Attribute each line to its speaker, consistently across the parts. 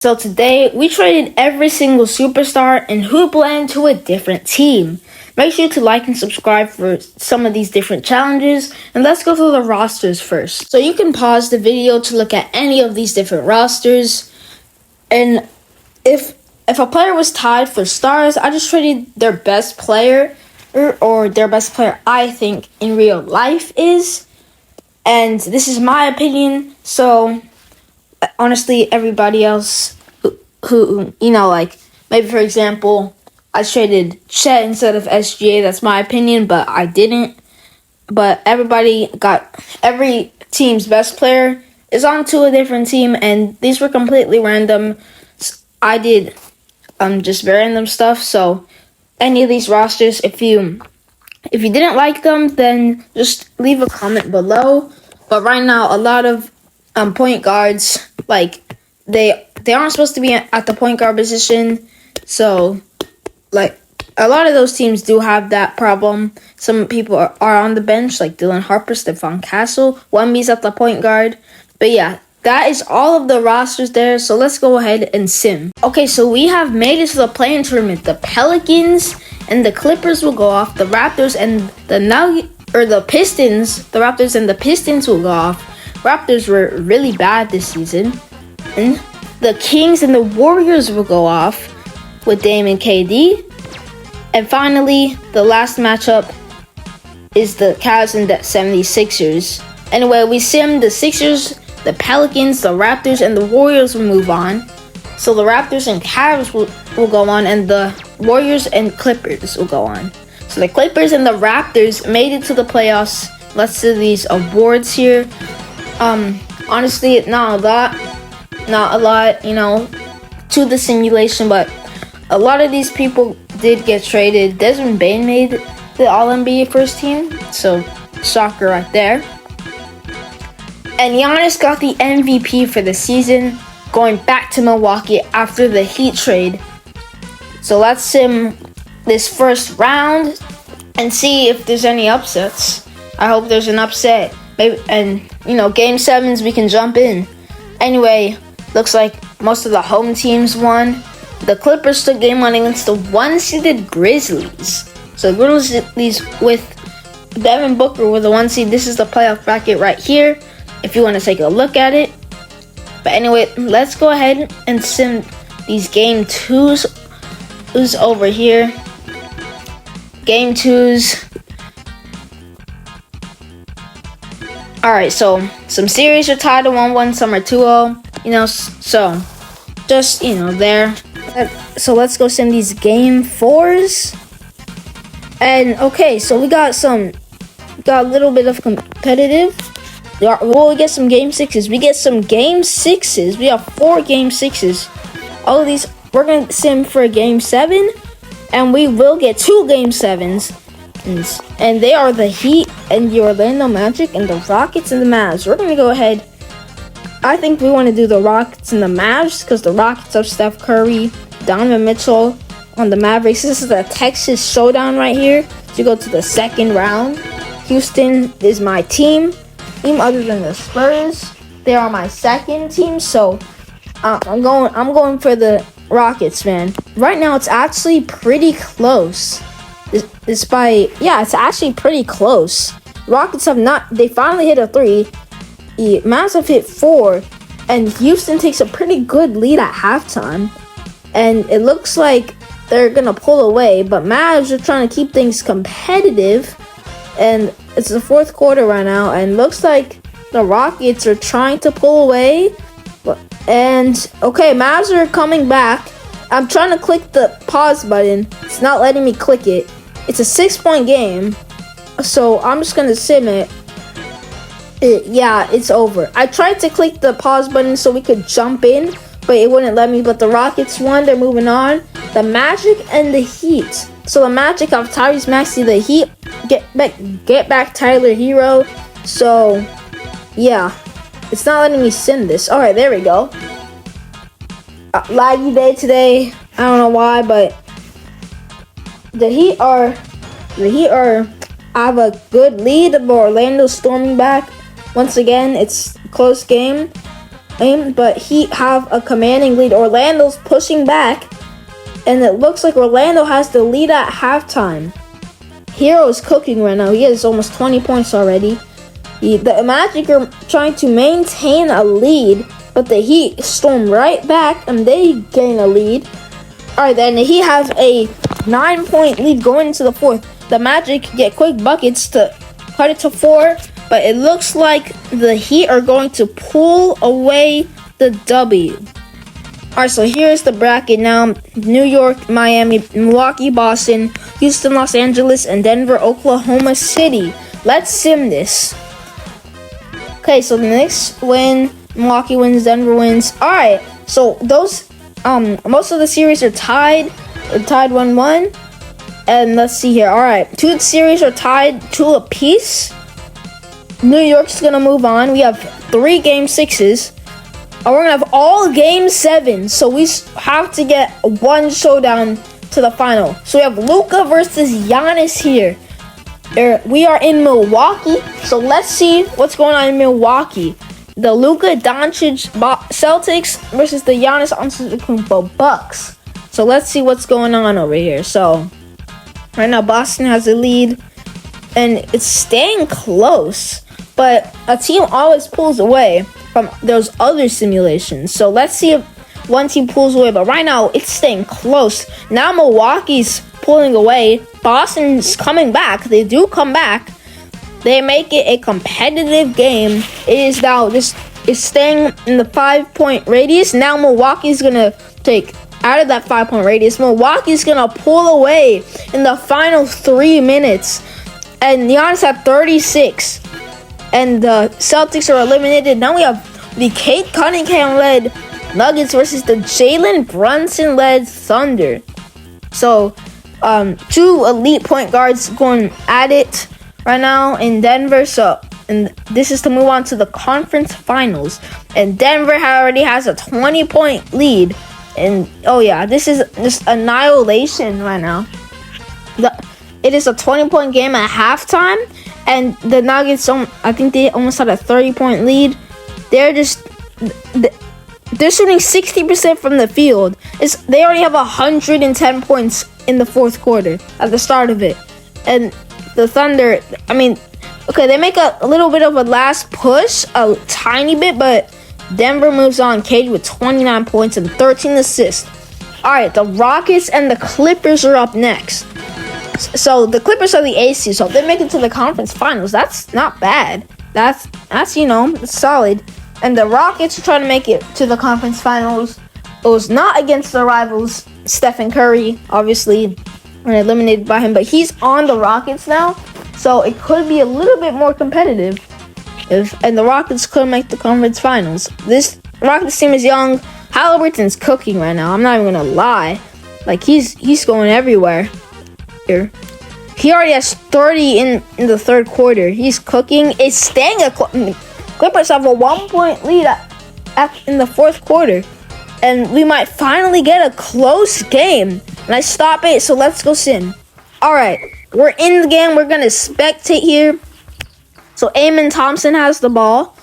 Speaker 1: So today, we traded every single superstar and hoopla to a different team. Make sure to like and subscribe for some of these different challenges, and let's go through the rosters first. So you can pause the video to look at any of these different rosters, and if a player was tied for stars, I just traded their best player, or their best player I think in real life is, and this is my opinion, so honestly, everybody else who like maybe for example, I traded Chet instead of SGA. That's my opinion, but I didn't. But every team's best player is onto a different team, and these were completely random. I did just random stuff. So any of these rosters, if you didn't like them, then just leave a comment below. But right now, a lot of point guards, like they aren't supposed to be at the point guard position, so like a lot of those teams do have that problem. Some people are on the bench, like Dylan Harper, Stephon Castle. Wemby's at the point guard. But yeah, that is all of the rosters there. So let's go ahead and sim. Okay, so we have made it to the play-in tournament. The Pelicans and the Clippers will go off. The Raptors and the Pistons. The Raptors and the Pistons will go off. Raptors were really bad this season. And the Kings and the Warriors will go off with Dame and KD. And finally, the last matchup is the Cavs and the 76ers. Anyway, we simmed the Sixers, the Pelicans, the Raptors, and the Warriors will move on. So the Raptors and Cavs will go on, and the Warriors and Clippers will go on. So the Clippers and the Raptors made it to the playoffs. Let's see these awards here. Honestly, not a lot, to the simulation, but a lot of these people did get traded. Desmond Bane made the All-NBA first team, so shocker right there. And Giannis got the MVP for the season, going back to Milwaukee after the Heat trade. So let's sim this first round and see if there's any upsets. I hope there's an upset. Maybe, and game 7s we can jump in. Anyway, looks like most of the home teams won. The Clippers took game 1 against the 1-seeded Grizzlies. So Grizzlies with Devin Booker with the 1 seed. This is the playoff bracket right here, if you want to take a look at it. But anyway, let's go ahead and sim these game 2s over here. Game 2s. Alright, so some series are tied to 1-1, some are 2-0. So just, there. So let's go sim these game 4s. And okay, so we got a little bit of competitive. We get some game 6s. We get some game 6s. We have 4 game 6s. All of these, we're going to sim for a game 7. And we will get 2 game 7s. And they are the Heat and the Orlando Magic and the Rockets and the Mavs. We're going to go ahead. I think we want to do the Rockets and the Mavs because the Rockets have Steph Curry, Donovan Mitchell on the Mavericks. This is the Texas showdown right here. To go to the second round. Houston is my team other than the Spurs. They are my second team, so I'm going for the Rockets, man. Right now it's actually pretty close. It's actually pretty close. Rockets they finally hit a 3. The Mavs have hit 4, and Houston takes a pretty good lead at halftime. And it looks like they're gonna pull away, but Mavs are trying to keep things competitive. And it's the 4th quarter right now, and looks like the Rockets are trying to pull away. And okay, Mavs are coming back. I'm trying to click the pause button. It's not letting me click it. It's a 6-point game, so I'm just gonna sim it. Yeah, it's over. I tried to click the pause button so we could jump in, but it wouldn't let me. But the Rockets won. They're moving on. The Magic and the Heat. So the Magic have Tyrese Maxey. The Heat get back Tyler Hero. So yeah, it's not letting me sim this. All right, there we go. Laggy day today. I don't know why, but the Heat have a good lead, but Orlando's storming back. Once again, it's a close game. but he have a commanding lead. Orlando's pushing back, and it looks like Orlando has the lead at halftime. Hero is cooking right now. He has almost 20 points already. The Magic are trying to maintain a lead, but the Heat storm right back, and they gain a lead. Alright, then he has a 9-point lead going into the fourth. The Magic get quick buckets to cut it to 4, but it looks like the Heat are going to pull away the W. Alright, so here's the bracket now. New York, Miami, Milwaukee, Boston, Houston, Los Angeles, and Denver, Oklahoma City. Let's sim this. Okay, so the Knicks win, Milwaukee wins, Denver wins. Alright, so those most of the series are tied. They're tied 1-1. And let's see here. Alright, 2 series are tied 2 apiece. New York's gonna move on. We have 3 game 6s. And we're gonna have all game 7. So we have to get one showdown to the final. So we have Luka versus Giannis here. We are in Milwaukee. So let's see what's going on in Milwaukee. The Luka Doncic Celtics versus the Giannis Antetokounmpo Bucks. So let's see what's going on over here. So right now Boston has the lead, and it's staying close. But a team always pulls away from those other simulations. So let's see if one team pulls away. But right now, it's staying close. Now Milwaukee's pulling away. Boston's coming back. They do come back. They make it a competitive game. It is now just staying in the 5-point radius. Now Milwaukee's going to take out of that 5-point radius. Milwaukee's going to pull away in the final 3 minutes. And Giannis had 36. And the Celtics are eliminated. Now we have the Kate Cunningham-led Nuggets versus the Jalen Brunson-led Thunder. So, 2 elite point guards going at it right now in Denver. So, and this is to move on to the conference finals. And Denver already has a 20-point lead. And, oh yeah, this is just annihilation right now. It is a 20-point game at halftime. And the Nuggets, I think they almost had a 30-point lead. They're shooting 60% from the field. They already have 110 points in the fourth quarter at the start of it. And the Thunder, okay, they make a little bit of a last push, a tiny bit, but Denver moves on. Cade with 29 points and 13 assists. All right, the Rockets and the Clippers are up next. So the Clippers are the AC, so if they make it to the conference finals, that's not bad. That's solid. And the Rockets are trying to make it to the conference finals. It was not against their rivals, Steph Curry, obviously, and eliminated by him. But he's on the Rockets now, so it could be a little bit more competitive. And the Rockets could make the conference finals. This Rockets team is young. Halliburton's cooking right now. I'm not even gonna lie. Like he's going everywhere. Here. He already has 30 in the third quarter. He's cooking. It's staying Clippers have a 1-point lead in the fourth quarter. And we might finally get a close game. And I stop it, so let's go sim. Alright, we're in the game. We're going to spectate here. So Amen Thompson has the ball.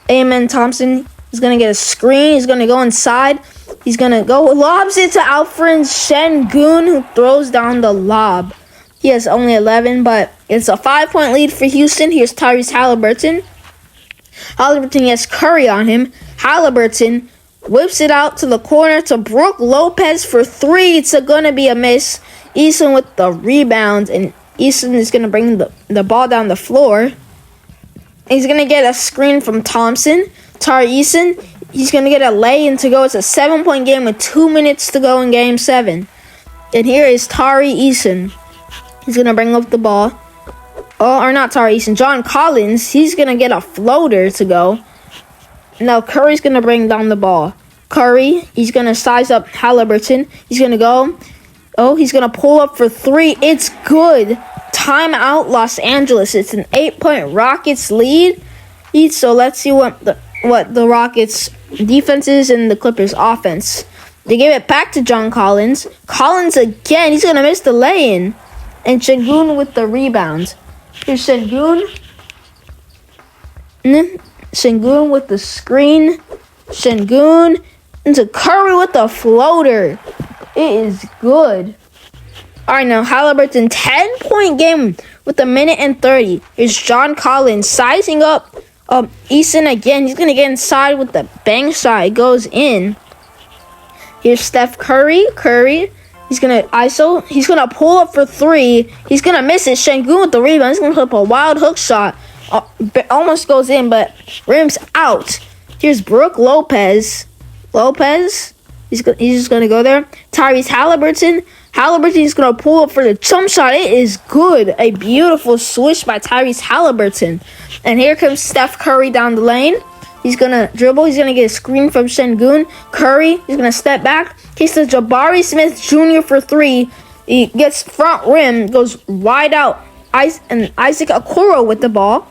Speaker 1: Amen Thompson is going to get a screen. He's going to go inside. He's going to go, lobs it to Alfred Şengün, who throws down the lob. He has only 11, but it's a 5-point lead for Houston. Here's Tyrese Halliburton. Halliburton has Curry on him. Halliburton whips it out to the corner to Brook Lopez for 3. It's going to be a miss. Eason with the rebound, and Eason is going to bring the ball down the floor. He's going to get a screen from Thompson. Tari Eason, he's going to get a lay-in to go. It's a 7-point game with 2 minutes to go in Game 7. And here is Tari Eason. He's going to bring up the ball. Or not Tari Eason. John Collins, he's going to get a floater to go. Now Curry's going to bring down the ball. Curry, he's going to size up Halliburton. He's going to go. Oh, he's going to pull up for 3. It's good. Timeout, Los Angeles. It's an 8-point Rockets lead. So let's see what the Rockets defense is and the Clippers offense. They give it back to John Collins. Collins again. He's going to miss the lay-in. And Şengün with the rebound. Here's Şengün. Sengun with the screen. Sengun into Curry with the floater. It is good. All right, now Halliburton 10-point game with a minute and 30. Here's John Collins sizing up Eason again. He's gonna get inside with the bank shot. It goes in. Here's Steph Curry. He's gonna ISO. He's gonna pull up for three. He's gonna miss it. Sengun with the rebound. He's gonna put up a wild hook shot. Almost goes in, but rims out. Here's Brooke Lopez. He's just gonna go there. Tyrese Halliburton. Halliburton's gonna pull up for the jump shot. It is good. A beautiful swish by Tyrese Halliburton. And here comes Steph Curry down the lane. He's gonna dribble. He's gonna get a screen from Sengun. Curry. He's gonna step back. Kicks to Jabari Smith Jr. for three. He gets front rim. Goes wide out. And Isaac Okoro with the ball.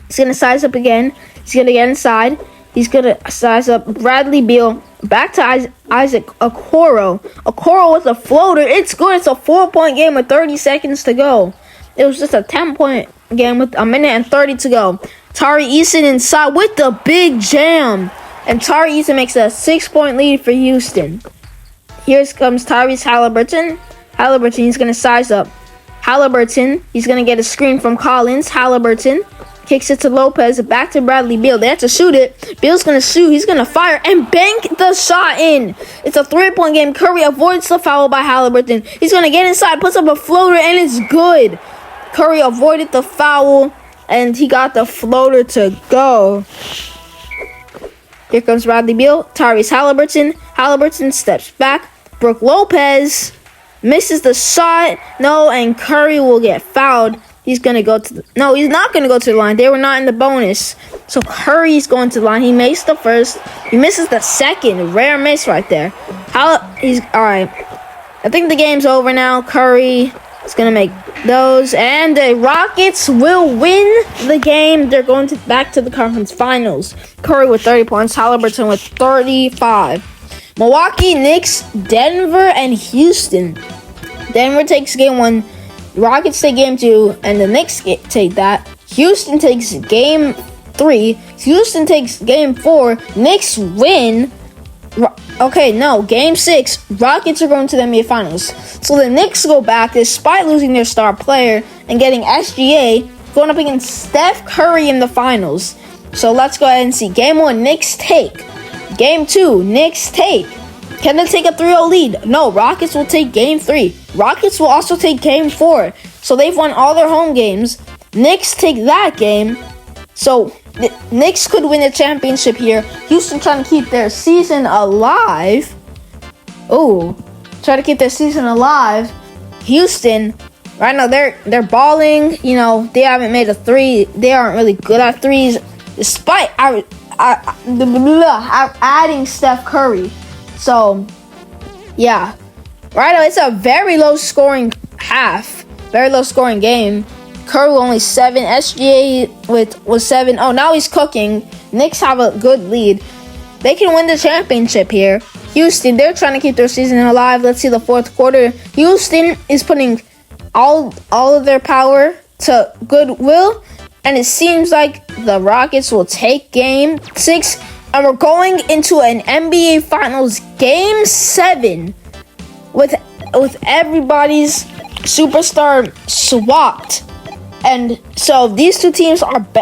Speaker 1: He's gonna size up again. He's gonna get inside. He's gonna size up Bradley Beal. Back to Isaac Okoro. Okoro with a floater. It's good. It's a 4-point game with 30 seconds to go. It was just a 10-point game with a minute and 30 to go. Tari Eason inside with the big jam. And Tari Eason makes a 6-point lead for Houston. Here comes Tyrese Halliburton. He's going to size up. Halliburton. He's going to get a screen from Collins. Halliburton. Kicks it to Lopez, back to Bradley Beal. They have to shoot it. Beal's going to shoot. He's going to fire and bank the shot in. It's a 3-point game. Curry avoids the foul by Halliburton. He's going to get inside, puts up a floater, and it's good. Curry avoided the foul, and he got the floater to go. Here comes Bradley Beal. Tyrese Halliburton. Halliburton steps back. Brooke Lopez misses the shot. No, and Curry will get fouled. He's going to go to no, he's not going to go to the line. They were not in the bonus. So Curry's going to the line. He makes the first. He misses the second. Rare miss right there. He's all right. I think the game's over now. Curry is going to make those. And the Rockets will win the game. They're going back to the conference finals. Curry with 30 points. Halliburton with 35. Milwaukee, Knicks, Denver, and Houston. Denver takes game 1. Rockets take game 2, and the Knicks take that. Houston takes game 3. Houston takes game 4. Knicks win. Game 6. Rockets are going to the NBA Finals. So the Knicks go back despite losing their star player and getting SGA, going up against Steph Curry in the finals. So let's go ahead and see. Game 1, Knicks take. Game 2, Knicks take. Can they take a 3-0 lead? No, Rockets will take game 3. Rockets will also take game 4. So they've won all their home games. Knicks take that game. So the Knicks could win a championship here. Houston trying to keep their season alive. Try to keep their season alive. Houston, right now they're balling. You know, they haven't made a 3. They aren't really good at threes, despite adding Steph Curry. So, yeah. Right now, it's a very low-scoring half. Very low-scoring game. Curry only 7. SGA was 7. Oh, now he's cooking. Knicks have a good lead. They can win the championship here. Houston, they're trying to keep their season alive. Let's see the fourth quarter. Houston is putting all of their power to goodwill. And it seems like the Rockets will take game 6. And we're going into an NBA Finals Game 7 with everybody's superstar swapped. And so these two teams look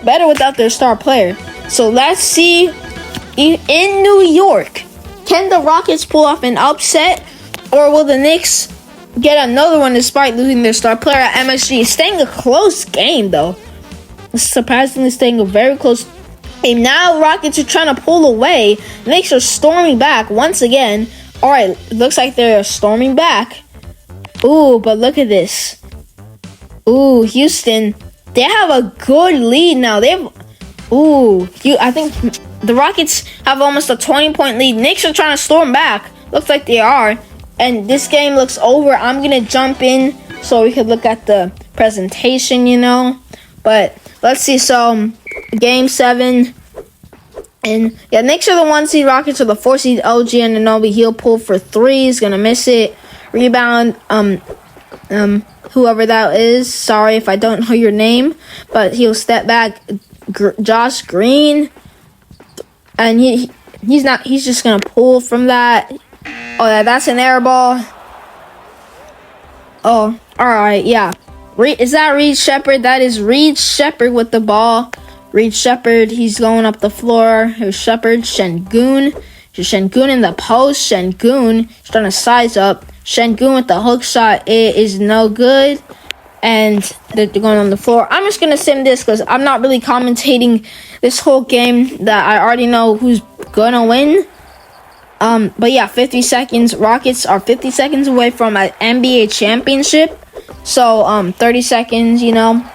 Speaker 1: better without their star player. So let's see in New York, can the Rockets pull off an upset, or will the Knicks get another one despite losing their star player at MSG? It's staying a close game though. It's surprisingly staying a very close game. And now Rockets are trying to pull away. Knicks are storming back once again. All right, looks like they're storming back. But look at this. Houston, they have a good lead now. I think the Rockets have almost a 20-point lead. Knicks are trying to storm back. Looks like they are. And this game looks over. I'm going to jump in so we can look at the presentation, But let's see. So, Game 7. And, yeah, Knicks are the 1 seed. Rockets are the 4 seed. OG Anunoby, he'll pull for 3. He's going to miss it. Rebound, whoever that is. Sorry if I don't know your name. But he'll step back. Josh Green, and he's just gonna pull from that. Oh, that's an air ball. Oh, all right, yeah. Is that Reed Shepherd? That is Reed Shepherd with the ball. Reed Shepherd, he's going up the floor. Here's Shepherd, Şengün. Şengün in the post. Şengün, he's trying to size up. Şengün with the hook shot. It is no good. And they're going on the floor. I'm just going to sim this because I'm not really commentating this whole game that I already know who's going to win. But yeah, 50 seconds. Rockets are 50 seconds away from an NBA championship. So, 30 seconds, you know.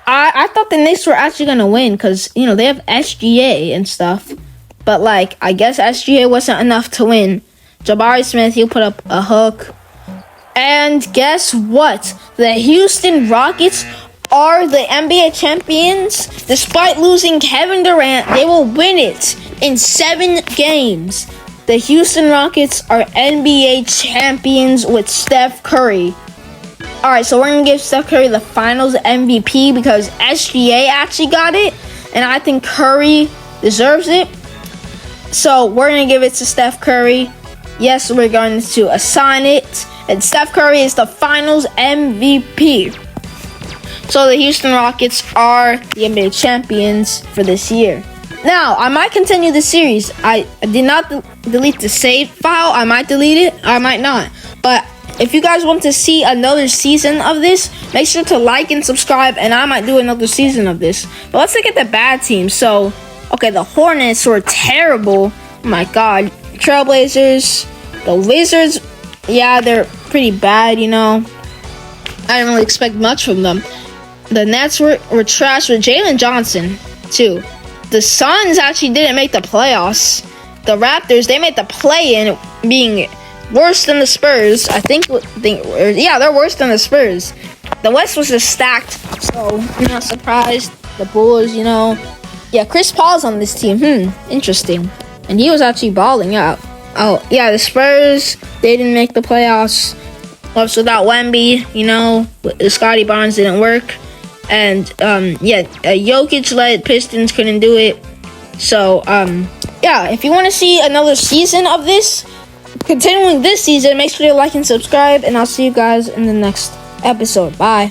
Speaker 1: I thought the Knicks were actually going to win because, you know, they have SGA and stuff. But, like, I guess SGA wasn't enough to win. Jabari Smith, he'll put up a hook. And guess what? The Houston Rockets are the NBA champions. Despite losing Kevin Durant, they will win it in 7 games. The Houston Rockets are NBA champions with Steph Curry. Alright, so we're going to give Steph Curry the finals MVP because SGA actually got it. And I think Curry deserves it. So we're going to give it to Steph Curry. Yes, we're going to assign it. And Steph Curry is the finals MVP. So the Houston Rockets are the NBA champions for this year. Now, I might continue the series. I did not delete the save file. I might delete it. I might not. But if you guys want to see another season of this, make sure to like and subscribe. And I might do another season of this. But let's look at the bad teams. So, okay, the Hornets were terrible. Oh my God. Trailblazers. The Wizards. Yeah, they're pretty bad, you know. I didn't really expect much from them. The Nets were trash with Jalen Johnson, too. The Suns actually didn't make the playoffs. The Raptors, they made the play-in, being worse than the Spurs. Yeah, they're worse than the Spurs. The West was just stacked, so I'm not surprised. The Bulls, you know. Yeah, Chris Paul's on this team. Interesting. And he was actually balling out. Oh, yeah, the Spurs, they didn't make the playoffs. So without Wemby, you know, the Scotty Barnes didn't work. And, Jokic-led Pistons couldn't do it. So, yeah, if you want to see another season of this, continuing this season, make sure to like and subscribe. And I'll see you guys in the next episode. Bye.